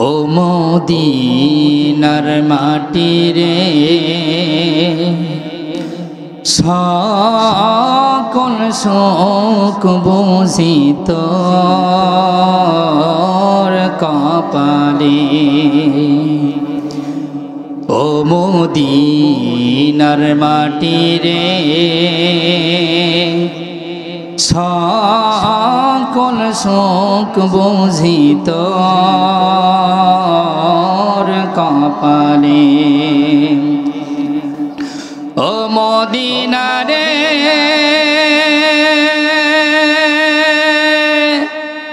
ও মদিনার মাটি রে সকল শোক বুঝি তোর কপালে। ও মদিনার মাটি রে সকল শোক বুঝি তোর কপালে। ও মদিনা রে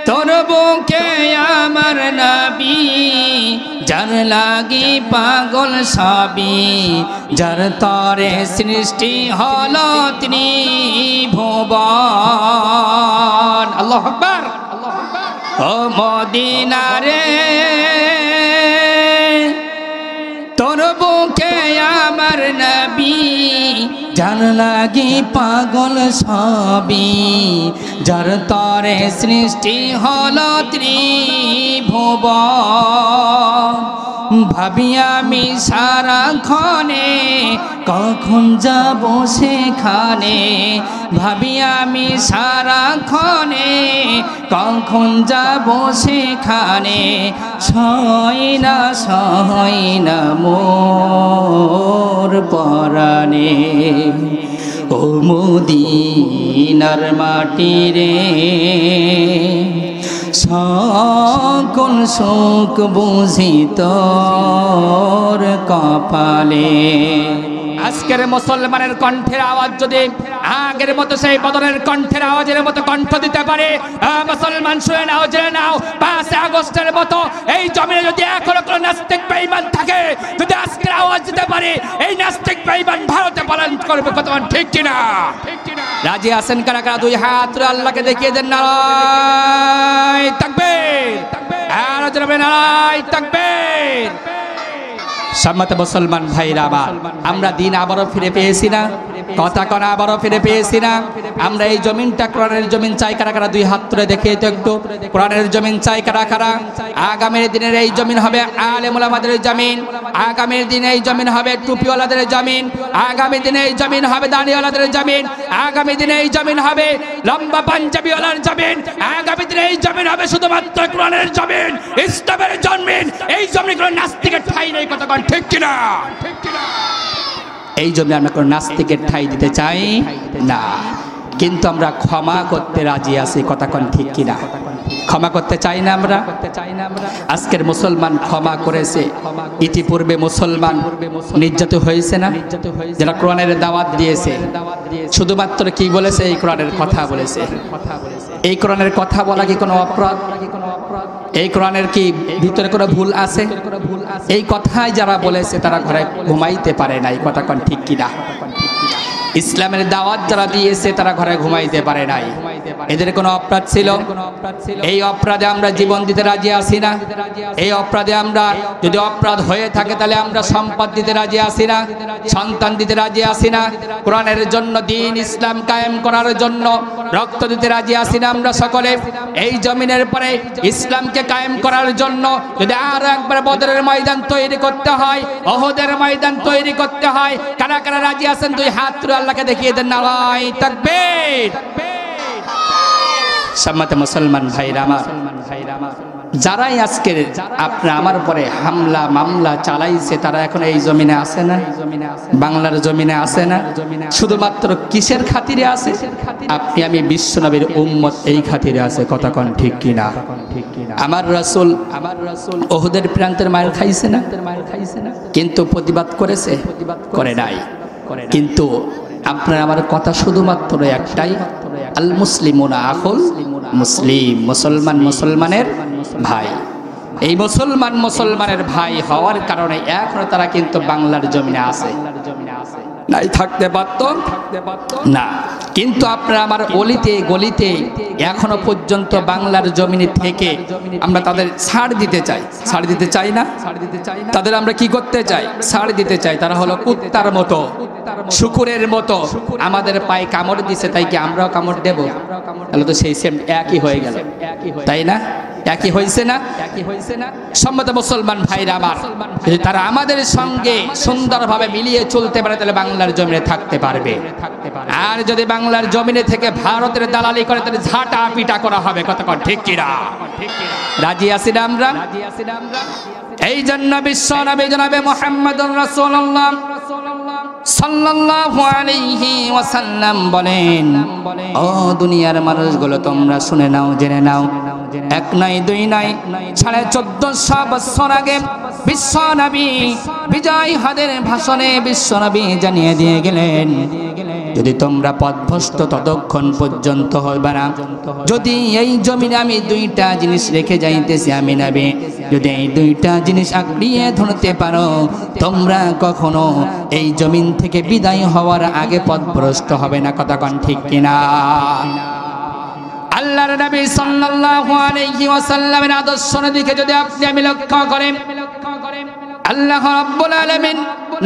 তোর বুকে আমার নবী, যার লাগি পাগল সবই, যার তরে সৃষ্টি হলো ত্রিভুবন। আল্লাহু আকবার। ও মদিনা রে তোর বুকে আমার নবী, যার লাগি পাগল সবই, যার তরে সৃষ্টি হলো ত্রিভুবন। ভাবি আমি সারাক্ষণে কখন যাব সেখানে, ভাবি আমি সারাক্ষণে কখন যাব সেখানে। সয় না মোর পরাণে। ও মদিনার মাটি রে সকল শোক বুঝি তোর কপালে। আজকের মুসলমানের কণ্ঠের আওয়াজ যদি আগের মতো সেই বদরের কণ্ঠের আওয়াজের মতো কণ্ঠ দিতে পারে, মুসলমান শুনে নাও, জেনে নাও, 5 আগস্টের মতো এই জমিনে যদি এখনো কোনো নাস্তিক বেঈমান থাকে, যদি আজকের আওয়াজ দিতে পারে, এই নাস্তিক বেঈমান ভারতে পালন করবে। কত ঠিক কিনা? রাজি আছেন কারা কারা? 2 হাত আল্লাহকে দেখিয়ে দেন। নারায়ে তাকবীর, আর জোরে নারায়ে তাকবীর। সম্মানিত মুসলমান ভাইরা আমার, আমরা দিন আবারও ফিরে পেয়েছি না? কথা কনা আবারও ফিরে পেয়েছি না? আমরা এই জমিনটা কোরআনের জমিন চাই কারা কারা? 2 হাত তুলে দেখিয়ে তো একটু। কোরআনের জমিন চাই কারা কারা? আগামীর দিনের এই জমিন হবে আলেম ওলামাদের জমিন, আগামীর দিনে এই জমিন হবে টুপিওয়ালাদের জমিন, আগামী দিনে এই জমিন হবে দাড়িওয়ালাদের জমিন, আগামী দিনে এই জমিন হবে লম্বা পাঞ্জাবিওয়ালার জমিন, আগামী দিনে এই জমিন হবে শুধুমাত্র কোরআনের জমিন, ইসলামের জমিন। এই জমিন কোনো নাস্তিকের ঠাঁই নেই। কথা ঠিক কিনা? এই জন্য আমরা কোনো নাস্তিকের ঠাঁই দিতে চাই না, কিন্তু আমরা ক্ষমা করতে রাজি আছি। কথা কোন ঠিক কিনা? ক্ষমা করতে চাই না আমরা। আজকের মুসলমান ক্ষমা করেছে, ইতিপূর্বে মুসলমান নির্যাতিত হয়েছে না? যারা কোরআনের দাওয়াত দিয়েছে, শুধুমাত্র কি বলেছে? এই কোরআনের কথা বলেছে। এই কোরআনের কথা বলা কি কোনো অপরাধ? এই কোরআনের কি ভিতরে কোনো ভুল আছে? এই কথাই যারা বলেছে তারা ঘরে ঘুমাইতে পারে নাই। কথা কোন ঠিক কিনা? ইসলামের দাওয়াত যারা দিয়েছে তারা ঘরে ঘুমাইতে পারে নাই। এদের কোনো অপরাধ ছিল? এই অপরাধে আমরা জীবন দিতে রাজি আছি না? এই অপরাধে আমরা যদি অপরাধ হয়ে থাকে তাহলে আমরা সম্পদ দিতে রাজি আছি না? সন্তান দিতে রাজি আছি না? কোরআনের জন্য, দ্বীন ইসলাম কায়েম করার জন্য রক্ত দিতে রাজি আছি না? আমরা সকলে এই জমিনের পরে ইসলামকে কায়েম করার জন্য যদি আরো একবার বদরের ময়দান তৈরি করতে হয়, ওহদের ময়দান তৈরি করতে হয়, কারা কারা রাজি আছেন? 2 হাত তুলে আল্লাহকে দেখিয়ে দেন। নারায়ে তাকবীর। সম্মানিত মুসলমান ভাইরা আমার, যারাই আজকে আপনারা আমার উপরে হামলা মামলা চালাইছে তারা এখন এই জমিনে আছে না? বাংলার জমিনে আছে না? শুধুমাত্র কিসের খাতিরে আছে? আপনি আমি বিশ্বনবীর উম্মত, এই খাতিরে আছে। কথা কোন ঠিক কিনা? আমার রাসূল ওহদের প্রান্তের মায়ের খাইছে না? কিন্তু প্রতিবাদ করেছে? করে নাই। কিন্তু আপনার আমার কথা শুধুমাত্র একটাই, আল মুসলিমুনা আখুল মুসলিম। মুসলমান মুসলমানের ভাই। এই মুসলমান মুসলমানের ভাই হওয়ার কারণে এখনো তারা কিন্তু বাংলার জমিনে আছে। নাই থাকতে পারত না, কিন্তু আপনারা আমার অলিতে গলিতে এখনো পর্যন্ত বাংলার জমিনে থেকে আমরা তাদের ছাড় দিতে চাই। ছাড় দিতে চাই না? তাদের আমরা কি করতে চাই? ছাড় দিতে চাই। তারা হলো কুত্তার মতো, শুকুরের মতো, আমাদের পায়ে কামড় দিছে, তাই কি আমরাও কামড় দেব? তাহলে তো সেই সেম একই হয়ে গেল, তাই না? একই হয়েছে না? সম্মত মুসলমান ভাইরা আমার, যদি তারা আমাদের সঙ্গে সুন্দরভাবে মিলিয়ে চলতে পারে তাহলে বাংলার জমিনে থাকতে পারবে। আর যদি বাংলার জমিনে থেকে ভারতের দালালি করে তাহলে ঝাঁটা পিটা করা হবে। কতক্ষণ ঠিক কিনা? রাজি আছি না আমরা? এই জন্য বিশ্ব নবী জনাবে মুহাম্মদুর রাসূলুল্লাহ সাল্লাল্লাহু আলাইহি ওয়াসাল্লাম বলেন, ও দুনিয়ার মানুষগুলো তোমরা শুনে নাও, জেনে নাও, এক নাই দুই নাই 1450 বছর আগে বিশ্ব নবী বিজয় হাদের ভাষণে বিশ্ব নবী জানিয়ে দিয়ে গেলেন, যদি তোমরা পথভ্রষ্ট ততক্ষণ পর্যন্ত হবে না। যদি এই জমিনে আমি দুইটা জিনিস রেখে যাইতেছি আমি নবী, যদি এই দুইটা জিনিস আঁকড়িয়ে ধরতে পারো তোমরা কখনো এই জমিন থেকে বিদায় হওয়ার আগে পথভ্রষ্ট হবে না। কতক্ষণ ঠিক কিনা? আল্লাহর নবী সাল্লাল্লাহু আলাইহি ওয়াসাল্লামের আদর্শের দিকে যদি আপনি আমি লক্ষ্য করেন, আল্লাহ রাব্বুল আলামিন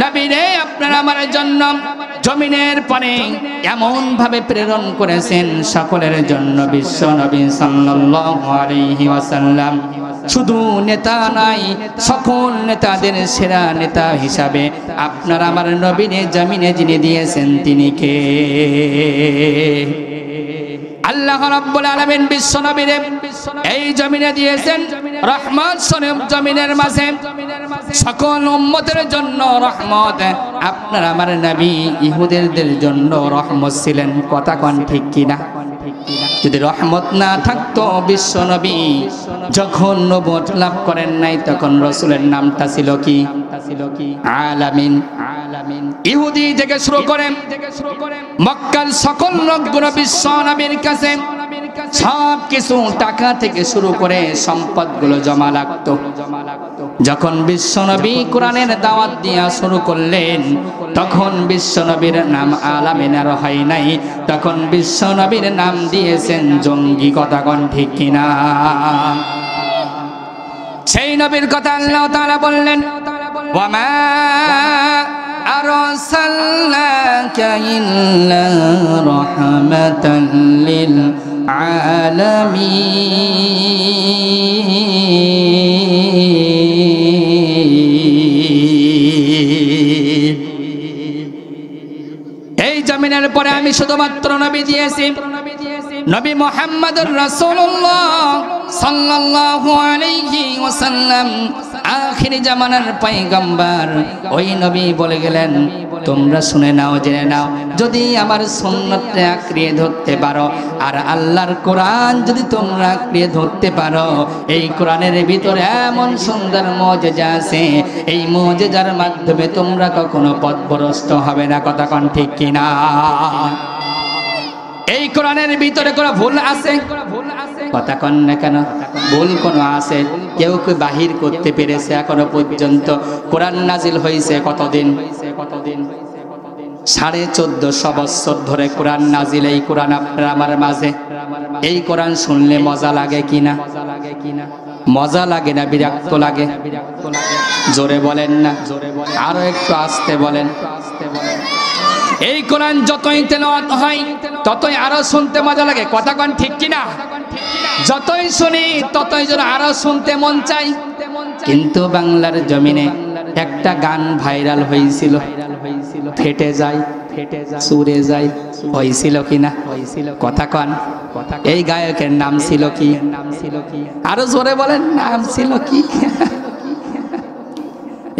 নবীরে আপনার আমার জন্য জমিনের পরে এমন ভাবে প্রেরণ করেছেন সকলের জন্য। বিশ্ব নবী সাল্লাল্লাহু আলাইহি ওয়াসাল্লাম শুধু নেতা নাই, সকল নেতাদের সেরা নেতা হিসাবে আপনার আমার নবীরে জমিনে যিনি দিয়েছেন তিনি কে? আল্লাহ রাব্বুল আলামিন বিশ্ব নবীরে এই জমিনে দিয়েছেন রহমত স্বরূপ। জমিনের মাঝে সকল উম্মতের জন্য রহমত। আপনার আমার নবী ইহুদিদের জন্য রহমত ছিলেন। কথা কোন ঠিক কিনা? যদি রহমত না থাকতো বিশ্ব নবী যখন নবুয়ত লাভ করেন নাই তখন রাসূলের নামটা ছিল কি? আলামিন। ইহুদি থেকে শুরু করে মক্কার সকল লোকগুলো বিশ্ব নবীর কাছে সব কিছু টাকা থেকে শুরু করে সম্পদগুলো জমা লাগতো। যখন বিশ্ব নবী কোরআনের দাওয়াত দিয়া শুরু করলেন তখন বিশ্ব নবীর নাম আলামিন আর হয় নাই, তখন বিশ্ব নবীর নাম দিয়েছেন জঙ্গি। কথা কোন ঠিক কিনা? সেই নবীর কথা আল্লাহ তাআলা বললেন, ওয়ামা আরসালনাকা ইল্লা রাহমাতাল লিল আলামিন। এই জমিনের পরে আমি শুধুমাত্র নবী দিয়েছি, নবী মুহাম্মদুর রাসূলুল্লাহ সাল্লাল্লাহু আলাইহি ওয়াসাল্লাম আখির জামানার পয়গম্বর। ওই নবী বলে গেলেন, তোমরা শুনে নাও, জেনে নাও, যদি আমার সুন্নতকে আঁকড়িয়ে ধরতে পারো আর আল্লাহর কোরআন যদি তোমরা আঁকড়িয়ে ধরতে পারো, এই কোরআনের ভিতরে এমন সুন্দর মুজিজা আছে, এই মুজিজার মাধ্যমে তোমরা কখনো পথভ্রষ্ট হবে না। কথা কোন ঠিক কিনা? এই কোরআনের ভিতরে কোনো ভুল আছে? কথা কন না কেন? ভুল কোনো আছে? কেউ কেউ বাহির করতে পেরেছে এখনো পর্যন্ত? কোরআন নাজিল হয়েছে কতদিন? 1450 বছর ধরে কোরআন নাজিল। এই কোরআন আপনার আমার মাঝে। এই কোরআন শুনলে মজা লাগে কিনা? মজা লাগে না বিরক্ত লাগে? জোরে বলেন না, আরো একটু আস্তে বলেন। এই কোরআন যতই তেলাওয়াত হয় ততই আরো শুনতে মজা লাগে। কথা কোন ঠিক কিনা? যতই শুনি ততই যেন আরো শুনতে মন চাই। কিন্তু বাংলার জমিনে একটা গান ভাইরাল হয়েছিল, ফেটে যায় সুরে যায়, হয়েছিল কিনা? কথা কন। এই গায়কের নাম ছিল কি? আরো জোরে বলেন, নাম ছিল কি?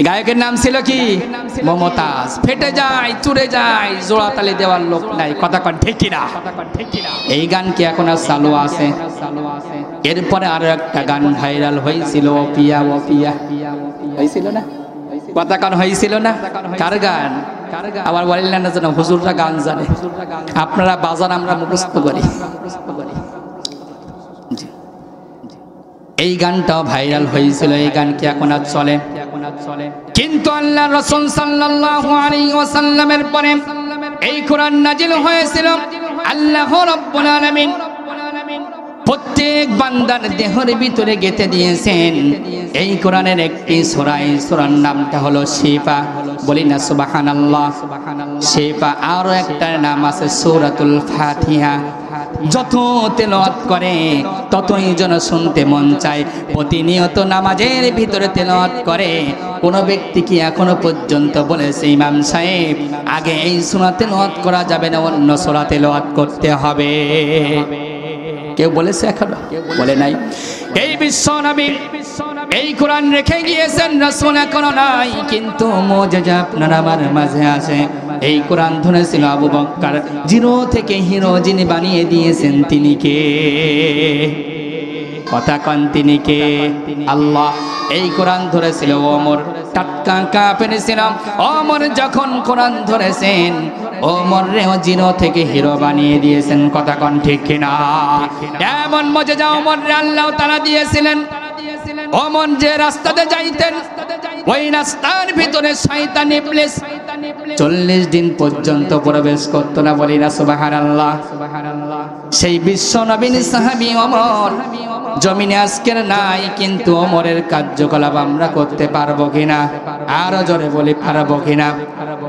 গায়কের নাম ছিল কি? মমতাজ। ফেটে যায়, চুরে যায়, জোড়া তালি দেওয়ার লোক নাই। কথা কন ঠিক কিনা? এই গান কি এখন আর চালু আছে? এরপরে আরো একটা গান ভাইরাল হয়েছিল, ও পিয়া ও পিয়া, হয়েছিল না? কথা কন হয়েছিল না? কার গান? আবার বললেন না যেন হুজুররা গান জানে, আপনারা বাজান, আমরা মুখস্থ করি। এই গানটাও ভাইরাল হয়েছিল। এই গান কি এখন আর চলে? কিন্তু আল্লাহ রাসূল সাল্লাল্লাহু আলাইহি ওয়াসাল্লামের পরে এই কোরআন নাজিল হয়েছিল। আল্লাহ রাব্বুল আলামিন প্রত্যেক বান্দার দেহের ভিতরে গেঁথে দিয়েছেন এই কোরআনের একটি সূরা। এই সূরার নামটা হলো শিফা। বলি না সুবহানাল্লাহ। শিফা। আরো একটা নাম আছে সূরাতুল ফাতিহা। যত তেলাওয়াত করে ততই যেন শুনতে মন চায়। প্রতিনিয়ত নামাজের ভিতরে তেলাওয়াত করে। কোন ব্যক্তি কি এখনো পর্যন্ত বলেছে ইমাম সাহেব আগে এই সূরা তেলাওয়াত করা যাবে না, অন্য সূরা তেলাওয়াত করতে হবে? কেউ বলেছে? এখনো বলে নাই। এই বিশ্ব নবী এই কোরআন রেখে গিয়েছেন, রাসূল এখনো নাই, কিন্তু মুজিজা আপনার আমার মাঝে আছে। এই কোরআন ধরেছিল আবু বকর, জিরো থেকে হিরো যিনি বানিয়ে দিয়েছেন তিনি কে? কথা কন, তিনি কে? আল্লাহ। এই কোরআন ধরেছিল ওমর, টাটকা কাফের ছিল। ওমর যখন কোরআন ধরেছেন, ওমর রে জিরো থেকে হিরো বানিয়ে দিয়েছেন। কথা কন ঠিক কিনা? এমন মুজিজা ওমর রে আল্লাহ তাআলা দিয়েছিলেন। ওমর যে রাস্তাতে যাইতেন, ওই রাস্তার ভিতরে শয়তান ইবলিস 40 দিন পর্যন্ত প্রবেশ করতো না। বলি না সুবহানাল্লাহ। সেই বিশ্ব নবীর সাহাবী ওমর জমিনে আজকের নাই, কিন্তু ওমরের কার্যকলাপ আমরা করতে পারবো কিনা? আরো জোরে বলি, পারবো কিনা?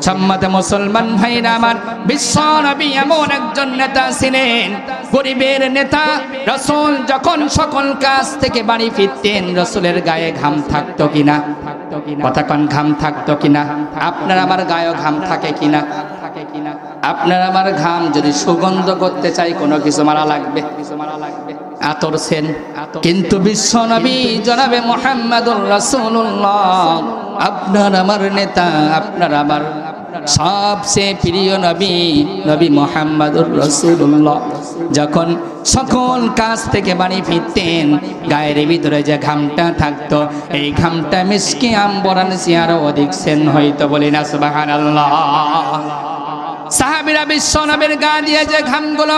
সম্মানিত মুসলমান ভাইরা আমার, বিশ্ব নবী এমন একজন নেতা ছিলেন, গরিবের নেতা। রাসূল যখন সকল কাজ থেকে বাড়ি ফিরতেন, রাসূলের গায়ে ঘাম থাকতো কিনা? কথা কন, ঘাম থাকতো কিনা? আপনার আমার গায়ে ঘাম থাকে কিনা? আপনার আমার ঘাম যদি সুগন্ধ করতে চাই, কোনো কিছু মারা লাগবে, আতর সেন। কিন্তু বিশ্ব নবী জনাবে মুহাম্মদুর রাসূলুল্লাহ, আপনার আমার নেতা, আপনার আমার সবচেয়ে প্রিয় নবী, নবী মুহাম্মদুর রাসূলুল্লাহ যখন সকল কাজ থেকে বাড়ি ফিরতেন, গায়ের ভিতরে যে ঘামটা থাকতো, এই ঘামটা মিশকে আম্বরান আরো অধিক সেন হইতো। বলি না সুবহানাল্লাহ। সাহাবীরা বিশ্ব নবীর গা দিয়ে যে ঘামগুলো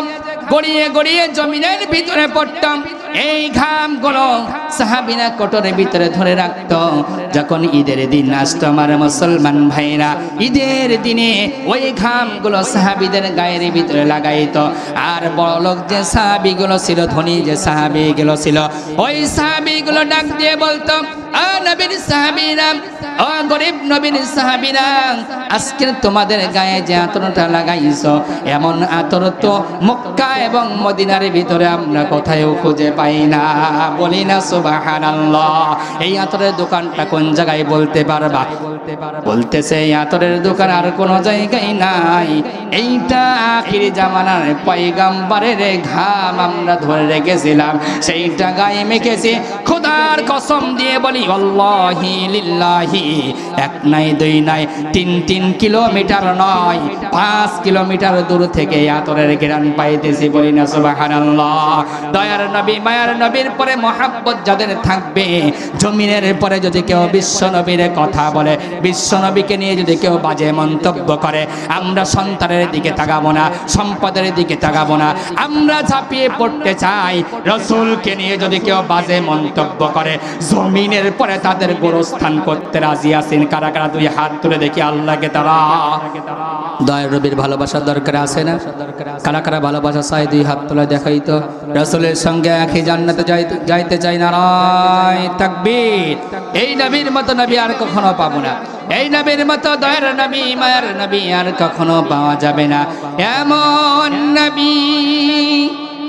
গড়িয়ে গড়িয়ে জমিনের ভিতরে পড়তাম, এই ঘামগুলো সাহাবীরা কোটরের ভিতরে ধরে রাখতো। যখন ঈদের দিন আসতো আমার মুসলমান ভাইরা, ঈদের দিনে ওই ঘামগুলো সাহাবীদের গায়ের ভিতরে লাগাইতো। আর বড়লোক যে সাহাবীগুলো ছিল, ধনী যে সাহাবীগুলো ছিল, ওই সাহাবীগুলো ডাক দিয়ে বলতো, আ নবীর সাহাবীরা, ও গরিব নবীর সাহাবীরা, আজকে তোমাদের গায়ে যে আতরটা লাগাইছো, এমন আতর তো মক্কা এবং মদিনার ভিতরে আমরা কোথাও খুঁজে পাই না। বলি না সুবহানাল্লাহ। এই আতরের দোকানটা কোন জায়গায় বলতে পারবা? বলতেছে এই আতরের দোকান আর কোন জায়গায় নাই, এইটা আখির জামানার পয়গম্বরের ঘাম আমরা ধরে রেখেছিলাম, সেইটা গায়ে মেখেছি। খোদার কসম দিয়ে বলি, আল্লাহি লিল্লাহি, এক নাই দুই নাই, 3 কিলোমিটার নয়, 5 কিলোমিটার দূর থেকে আতরের ঘ্রাণ পাইতেছি। বলি না সুবহানাল্লাহ। দয়ার নবী, মায়ার নবীর পরে মহাব্বত যাদের থাকবে, জমিনের পরে যদি কেউ বিশ্ব নবীর কথা বলে, বিশ্ব নবীকে নিয়ে যদি কেউ বাজে মন্তব্য করে, আমরা সন্তানের দিকে তাকাবো না, সম্পদের দিকে তাকাবো না, আমরা ঝাঁপিয়ে পড়তে চাই। রাসূলকে নিয়ে যদি কেউ বাজে মন্তব্য করে, জমিনের পরে তাদের গোরস্থান করতে রাজি আছেন? কারা কারা দুই হাত তুলে দেখি আল্লাহকে তারা। দয়ার নবীর ভালোবাসার দরকার আছে না? কারা কারা ভালোবাসা চাই? দুই হাত তুলে দেখাই তো। রাসূলের সঙ্গে একই জান্নাতে যাইতে চাই? নারায়ে তাকবীর। এই নবীর মতো নবী আর কখনো পাবো না, এই নবীর মতো দয়ার নবী, মায়ার নবী আর কখনো পাওয়া যাবে না। এমন নবী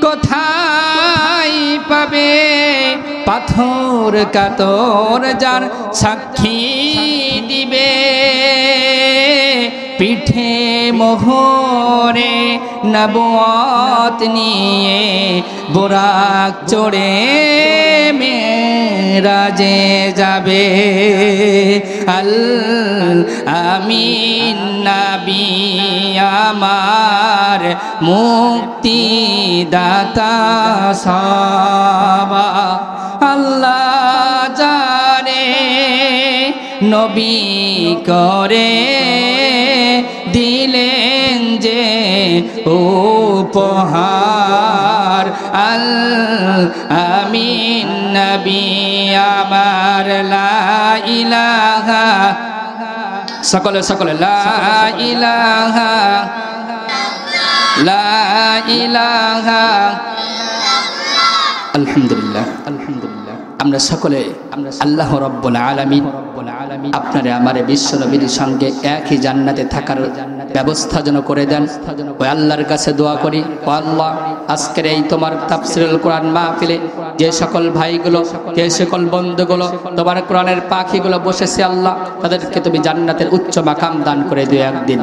কোথায় পাবে? পাথর কাতর যার সাক্ষী দিবে, পিঠে মোহরে নবুয়ত নিয়ে বুরাক চড়ে মেরাজে যাবে। আল আমিন নবী আমার মুক্তি দাতা সাবা, আল্লাহ জানে নবী করে দিলেন যে উপহার। আল আমিন নবী আমার, লা ইলাহা, সকলে সকলে লা ইলাহা, লা ইলাহা। আলহামদুলিল্লাহ, আলহামদুলিল্লাহ। আমরা সকলে আল্লাহ রাব্বুল আলামিন আপনারে আমারে বিশ্ব নবীর সঙ্গে একই জান্নাতে থাকার ব্যবস্থা যেন করে দেন। ওই আল্লাহর কাছে দোয়া করি, ও আল্লাহ আজকের এই তোমার তাফসীরুল কোরআন মাহফিলে যে সকল ভাইগুলো, যে সকল বন্ধুগুলো তোমার কোরআনের পাখিগুলো বসেছে আল্লাহ, তাদেরকে তুমি জান্নাতের উচ্চ মাকাম দান করে দিও একদিন।